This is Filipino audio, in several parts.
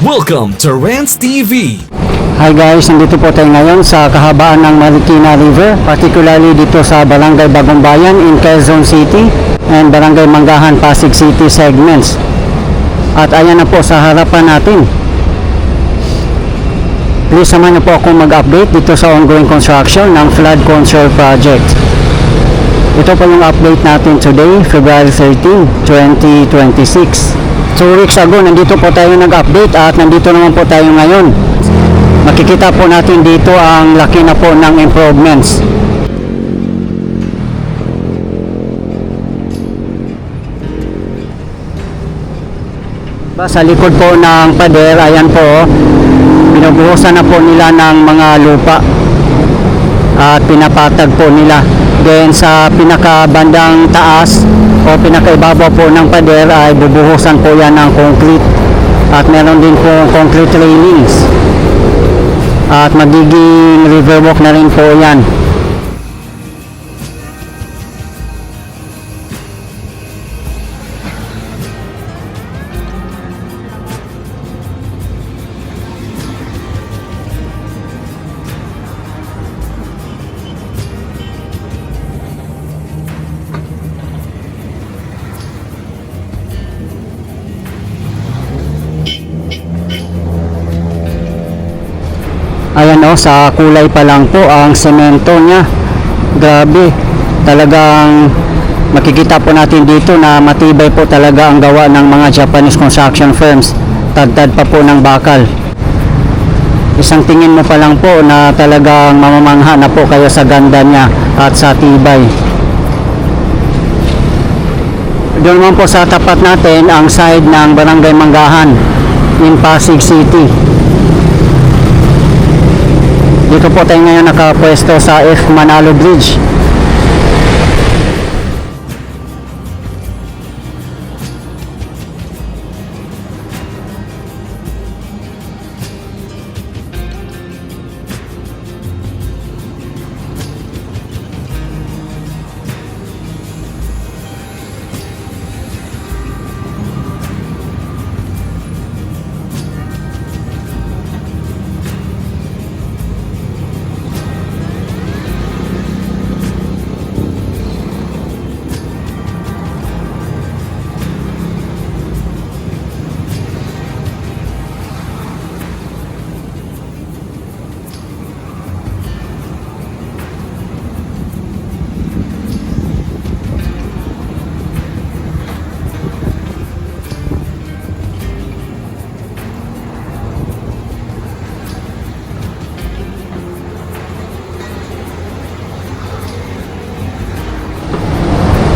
Welcome to Rants TV. Hi guys, nandito po tayo ngayon sa kahabaan ng Marikina River, particularly dito sa Barangay Bagong Bayan in Quezon City and Barangay Manggahan, Pasig City segments. At ayan na po sa harapan natin. Please samahan niyo po akong mag-update dito sa ongoing construction ng flood control project. Ito po yung update natin today, February 13, 2026. 2 weeks ago, nandito po tayo nag-update at nandito naman po tayo ngayon. Makikita po natin dito ang laki na po ng improvements. Sa likod po ng pader, ayan po, binubuhusan na po nila ng mga lupa at pinapatag po nila. Then sa pinakabandang taas o pinakaibabaw po ng pader ay bubuhusan po yan ng concrete at meron din po concrete railings at magiging riverwalk na rin po yan. Ayan o, sa kulay pa lang po ang semento niya. Grabe, talagang makikita po natin dito na matibay po talaga ang gawa ng mga Japanese construction firms. Tagtad pa po ng bakal. Isang tingin mo pa lang po na talagang mamamangha na po kayo sa ganda niya at sa tibay. Doon naman po sa tapat natin ang side ng Barangay Manggahan in Pasig City. Dito po tayo ngayon nakapwesto sa F. Manalo Bridge.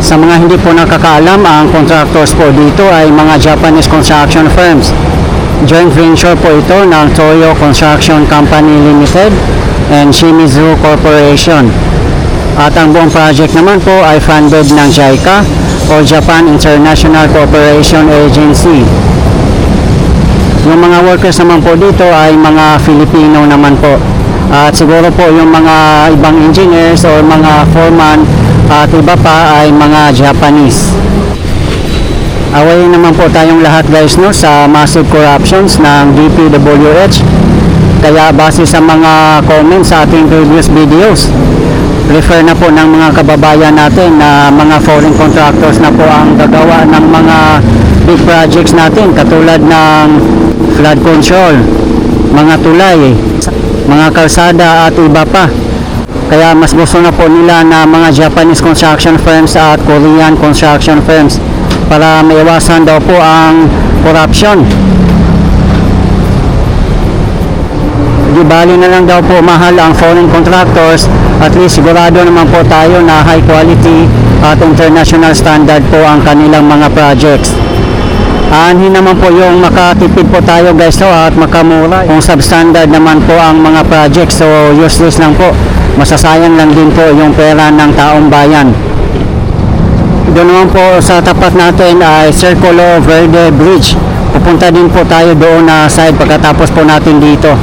Sa mga hindi po nakakaalam, ang contractors po dito ay mga Japanese construction firms. Joint venture po ito ng Toyo Construction Company Limited and Shimizu Corporation. At ang buong project naman po ay funded ng JICA o Japan International Cooperation Agency. Yung mga workers naman po dito ay mga Filipino naman po. At siguro po yung mga ibang engineers o mga foreman at iba pa ay mga Japanese. Awayin naman po tayong lahat guys no sa massive corruptions ng DPWH. Kaya base sa mga comments sa ating previous videos, refer na po ng mga kababayan natin na mga foreign contractors na po ang gagawa ng mga big projects natin katulad ng flood control, mga tulay, mga kalsada at iba pa. Kaya mas gusto na po nila na mga Japanese construction firms at Korean construction firms para maiwasan daw po ang corruption. Di bali na lang daw po mahal ang foreign contractors, at least sigurado naman po tayo na high quality at international standard po ang kanilang mga projects. Aanhin naman po yung makatipid po tayo guys so, at makamura kung substandard naman po ang mga projects, so useless lang po. Masasayang lang din po yung pera ng taong bayan. Doon naman po sa tapat natin ay Circulo Verde Bridge. Pupunta din po tayo doon na side pagkatapos po natin dito.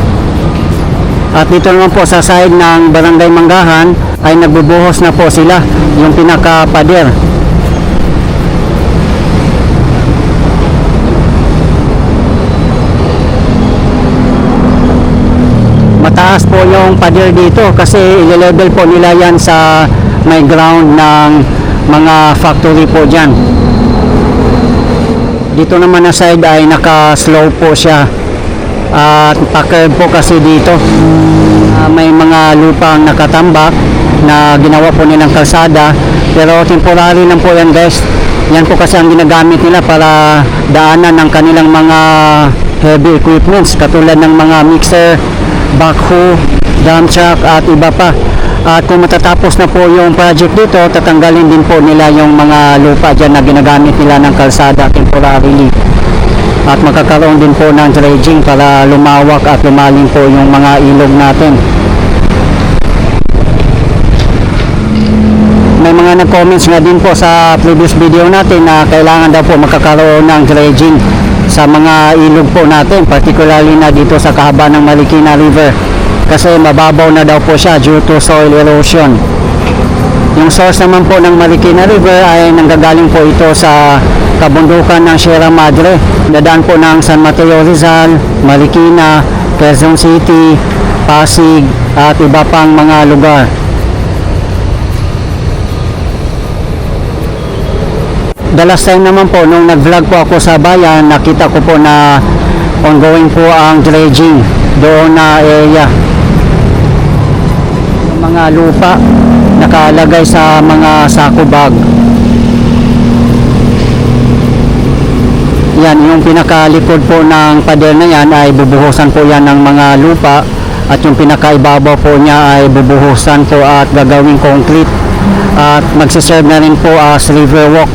At dito naman po sa side ng Barangay Manggahan ay nagbubuhos na po sila yung pinaka-pader. mataas po yung pader dito kasi i-level po nila yan sa may ground ng mga factory po dyan. Dito naman na side ay naka-slow po siya at pa-curve po kasi dito. May mga lupang nakatambak na ginawa po nilang kalsada pero temporary lang po yan guys. Yan po kasi ang ginagamit nila para daanan ng kanilang mga heavy equipments katulad ng mga mixer, backhoe, dump truck at iba pa. At kung matatapos na po yung project dito, tatanggalin din po nila yung mga lupa dyan na ginagamit nila ng kalsada temporarily. At magkakaroon din po ng dredging para lumawak at lumalim po yung mga ilog natin. May mga nag-comments nga din po sa previous video natin na kailangan daw po magkakaroon ng dredging sa mga ilog po natin, particularly na dito sa kahaba ng Marikina River kasi mababaw na daw po siya due to soil erosion. Yung source naman po ng Marikina River ay nanggagaling po ito sa kabundukan ng Sierra Madre, dadaan po ng San Mateo Rizal, Marikina, Quezon City, Pasig at iba pang mga lugar. The last time naman po nung nag-vlog po ako sa bayan, nakita ko po na ongoing po ang dredging doon na area. Yung mga lupa nakalagay sa mga sako bag. Yan, yung pinakalikod po ng pader na yan ay bubuhusan po yan ng mga lupa at yung pinakaibabaw po niya ay bubuhusan po at gagawing concrete at magsiserve na rin po as river walk.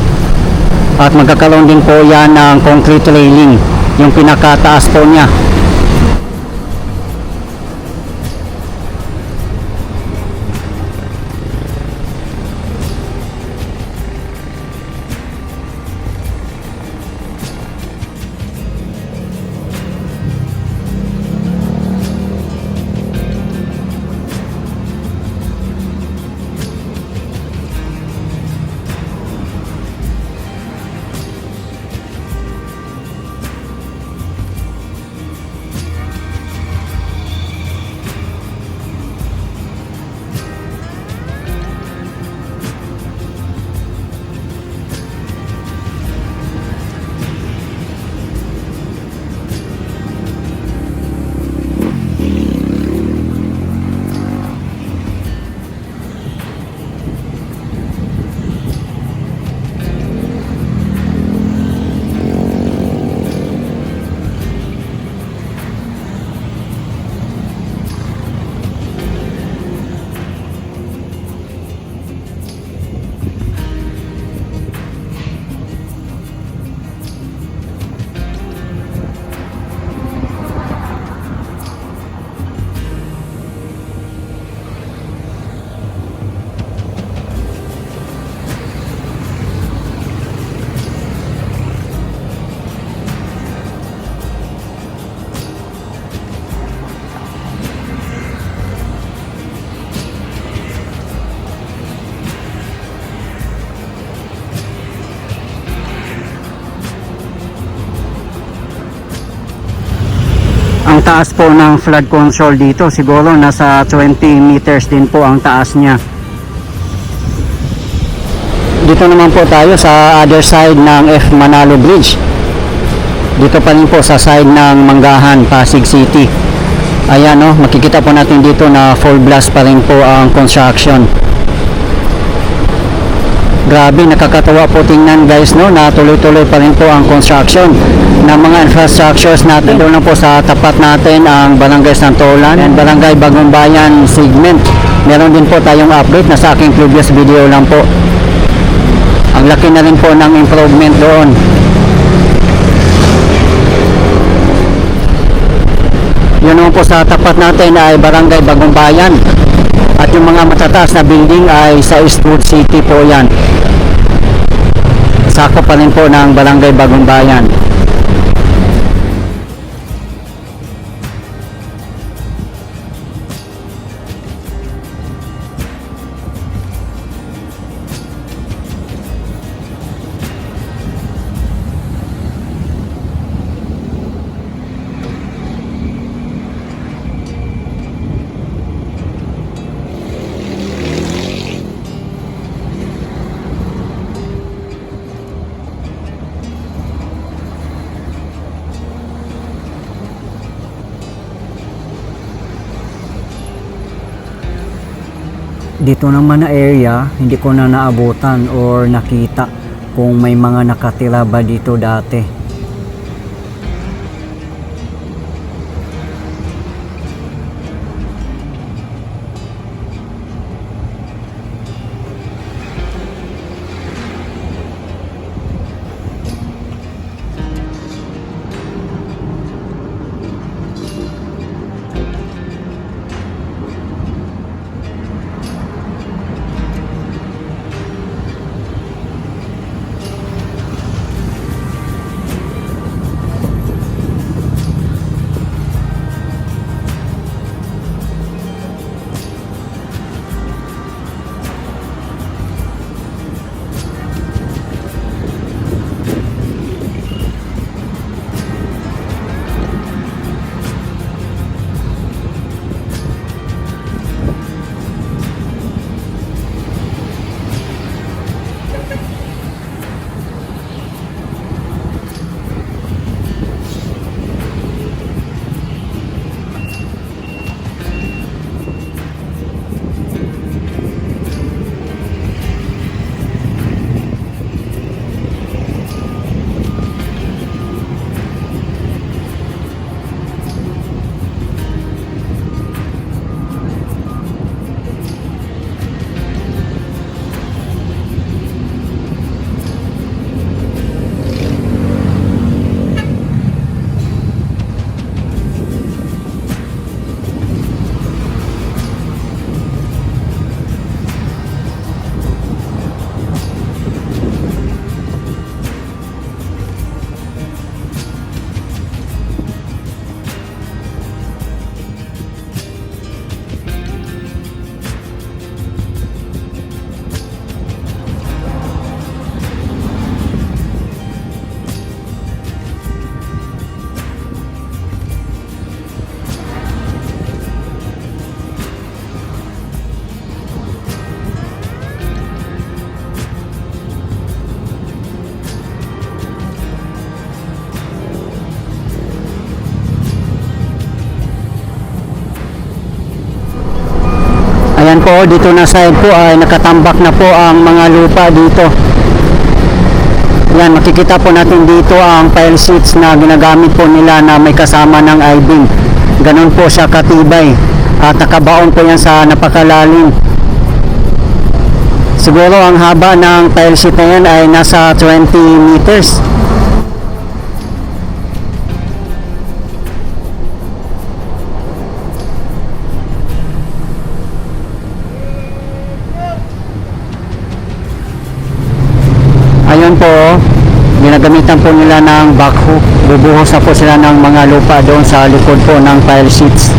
At magkakaroon din po yan ng concrete railing, yung pinakataas po niya. Ang taas po ng flood control dito siguro nasa 20 meters din po ang taas niya. Dito naman po tayo sa other side ng F. Manalo Bridge. Dito pa rin po sa side ng Manggahan, Pasig City. Ayan no, makikita po natin dito na full blast pa rin po ang construction. Grabe, nakakatawa po tingnan guys no, na tuloy-tuloy pa rin po ang construction ng mga infrastructures natin. Doon na po sa tapat natin ang Barangay Santolan and Barangay Bagong Bayan segment. Meron din po tayong update na sa aking previous video lang po. Ang laki na rin po ng improvement doon. Yun naman po sa tapat natin ay Barangay Bagong Bayan. At yung mga matataas na building ay sa Eastwood City po yan. Sakop pa rin po ng Barangay Bagong Bayan. Dito naman na area, hindi ko na naabutan or nakita kung may mga nakatira ba dito dati. Ayan po, dito na side po ay nakatambak na po ang mga lupa dito. Yan, makikita po natin dito ang pile sheets na ginagamit po nila na may kasama ng I-beam. Ganun po siya katibay at nakabaon po yan sa napakalalim. Siguro ang haba ng pile sheet na yan ay nasa 20 meters. Ayun po, ginagamitan po nila ng backhoe. Bubuhos na po sila ng mga lupa doon sa likod po ng pile sheets.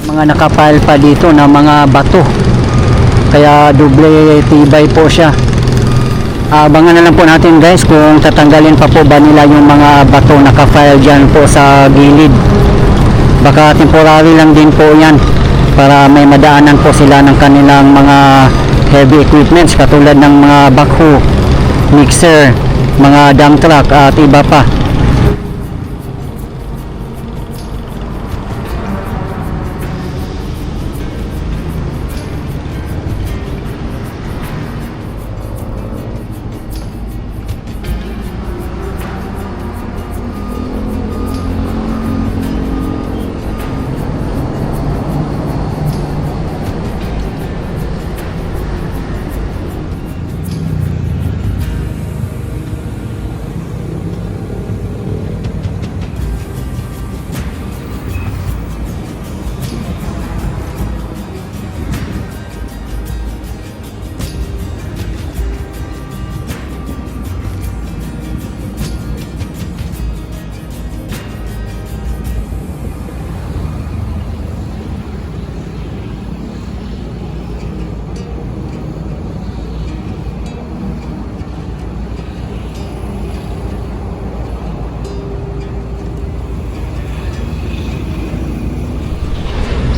Mga nakapile pa dito na mga bato. Kaya doble tibay po siya. Abangan na lang po natin guys kung tatanggalin pa po ba nila yung mga bato nakafile dyan po sa gilid. Baka temporary lang din po yan para may madaanan po sila ng kanilang mga heavy equipments katulad ng mga backhoe, mixer, mga dump truck at iba pa.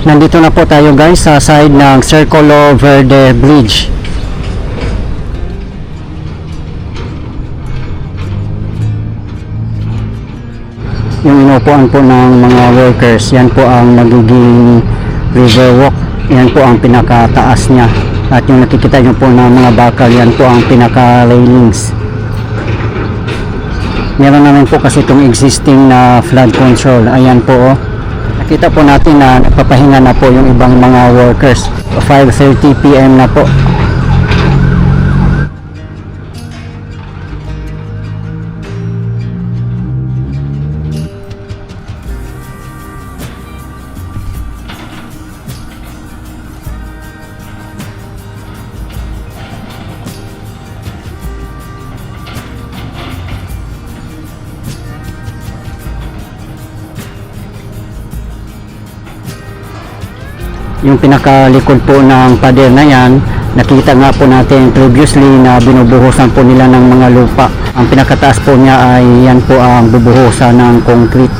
Nandito na po tayo guys sa side ng Circulo Verde Bridge. yung inupuan po ng mga workers. Yan po ang magiging river walk. Yan po ang pinakataas niya. At yung nakikita nyo po ng mga bakal, yan po ang pinaka railings. Meron naman po kasi itong existing na flood control. Ayan po oh. Nakita po natin na nagpapahinga na po yung ibang mga workers. 5:30 PM na po. Yung pinakalikod po ng pader na yan, nakita nga po natin previously na binubuhusan po nila ng mga lupa. Ang pinakataas po niya ay yan po ang bubuhusan ng concrete.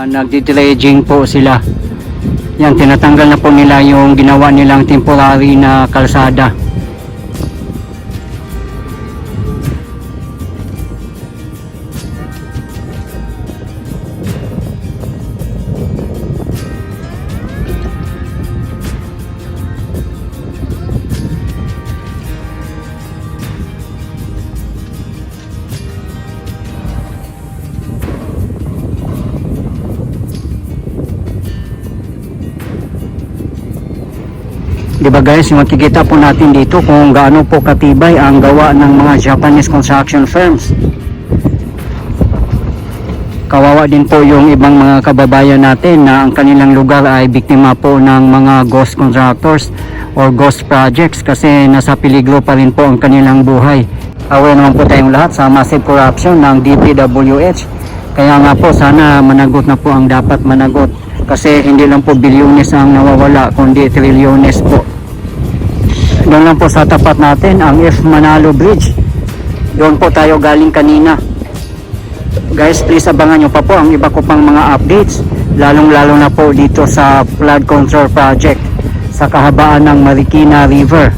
Nagdi-dredging po sila. Yan, tinatanggal na po nila yung ginawa nilang temporary na kalsada. Diba guys, makikita po natin dito kung gaano po katibay ang gawa ng mga Japanese construction firms. Kawawa din po yung ibang mga kababayan natin na ang kanilang lugar ay biktima po ng mga ghost contractors or ghost projects kasi nasa peligro pa rin po ang kanilang buhay. Aware naman po tayong lahat sa massive corruption ng DPWH. Kaya nga po sana managot na po ang dapat managot. Kasi hindi lang po bilyones ang nawawala kundi trilyones po. Doon lang po sa tapat natin ang F. Manalo Bridge. Doon po tayo galing kanina. Guys, please abangan nyo pa po ang iba ko pang mga updates. Lalong-lalo na po dito sa flood control project sa kahabaan ng Marikina River.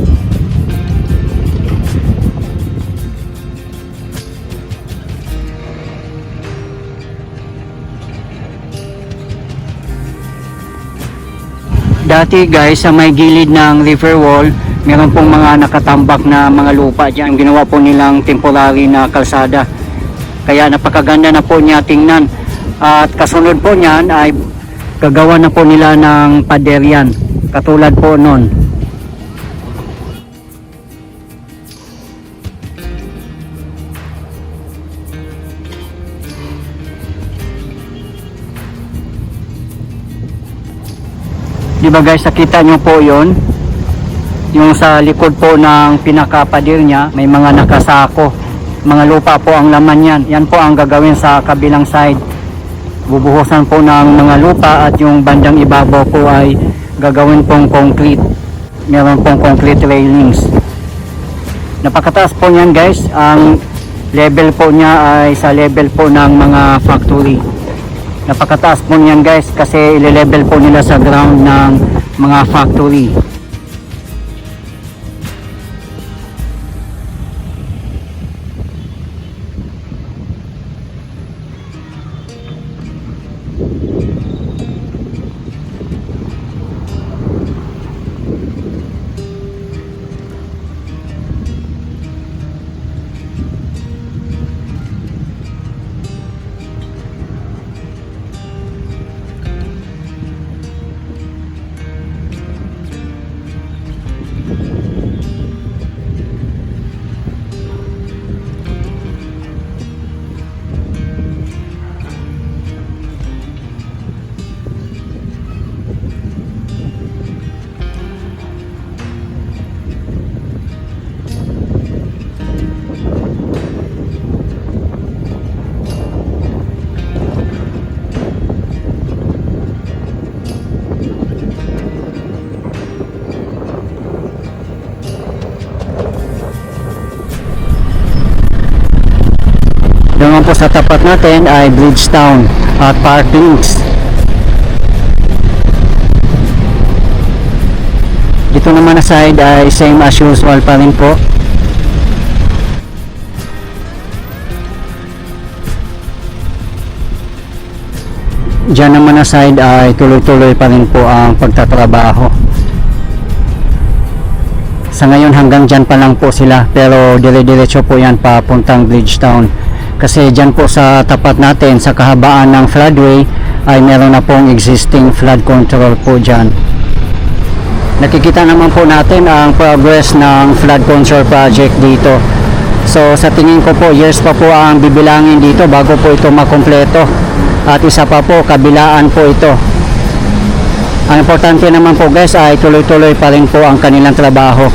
Dati guys, sa may gilid ng river wall, meron pong mga nakatambak na mga lupa dyan. Ginawa po nilang temporary na kalsada. Kaya napakaganda na po niya tingnan. At kasunod po niyan ay gagawa na po nila ng pader yan. Katulad po nun. Diba guys, nakita nyo po yon, yung sa likod po ng pinakapader niya may mga nakasako, mga lupa po ang laman yan. Yan po ang gagawin sa kabilang side, bubuhusan po ng mga lupa at yung bandang ibabaw po ay gagawin pong concrete. Meron pong concrete railings. Napakataas po niyan guys. Ang level po niya ay sa level po ng mga factory. Napakataas po niyan guys kasi ile-level po nila sa ground ng mga factory. Doon naman po sa tapat natin ay Bridgetown at Parklinks. Dito naman na side ay same as usual pa rin po. Diyan naman na side ay tuloy-tuloy pa rin po ang pagtatrabaho. Sa ngayon hanggang dyan pa lang po sila, pero dire-diretso po yan papuntang Bridgetown. Kasi dyan po sa tapat natin, sa kahabaan ng floodway, ay meron na pong existing flood control po dyan. Nakikita naman po natin ang progress ng flood control project dito. So sa tingin ko po, years pa po ang bibilangin dito bago po ito makumpleto. At isa pa po, kabilaan po ito. Ang importante naman po guys ay tuloy-tuloy pa rin po ang kanilang trabaho.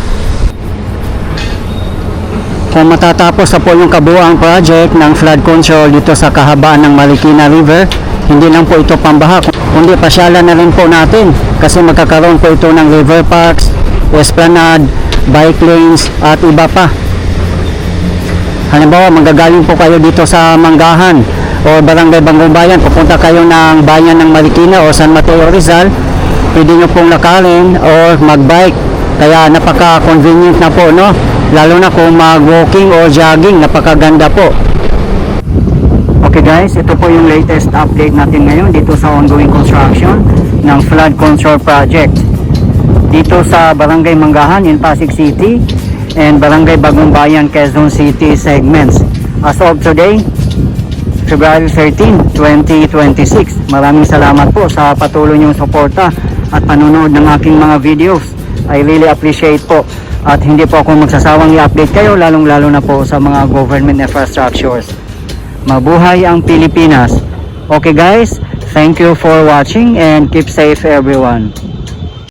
Kung matatapos na po yung kabuuang project ng flood control dito sa kahabaan ng Marikina River, hindi lang po ito pambaha, kundi pasyalan na rin po natin kasi magkakaroon po ito ng river parks, esplanade, bike lanes at iba pa. Halimbawa, magagaling po kayo dito sa Manggahan o Barangay Bangumbayan, pupunta kayo ng bayan ng Marikina o San Mateo Rizal, pwede nyo pong lakarin o magbike. Kaya napaka-convenient na po, no? Lalo na kung mag-walking o jogging, napakaganda po. Okay guys, ito po yung latest update natin ngayon dito sa ongoing construction ng flood control project dito sa Barangay Manggahan in Pasig City and Barangay Bagumbayan, Quezon City segments. As of today, February 13, 2026. Maraming salamat po sa patuloy niyong suporta at panonood ng aking mga videos. I really appreciate po. At hindi po ako magsasawang i-update kayo, lalong-lalo na po sa mga government infrastructures. Mabuhay ang Pilipinas. Okay guys, thank you for watching and keep safe everyone.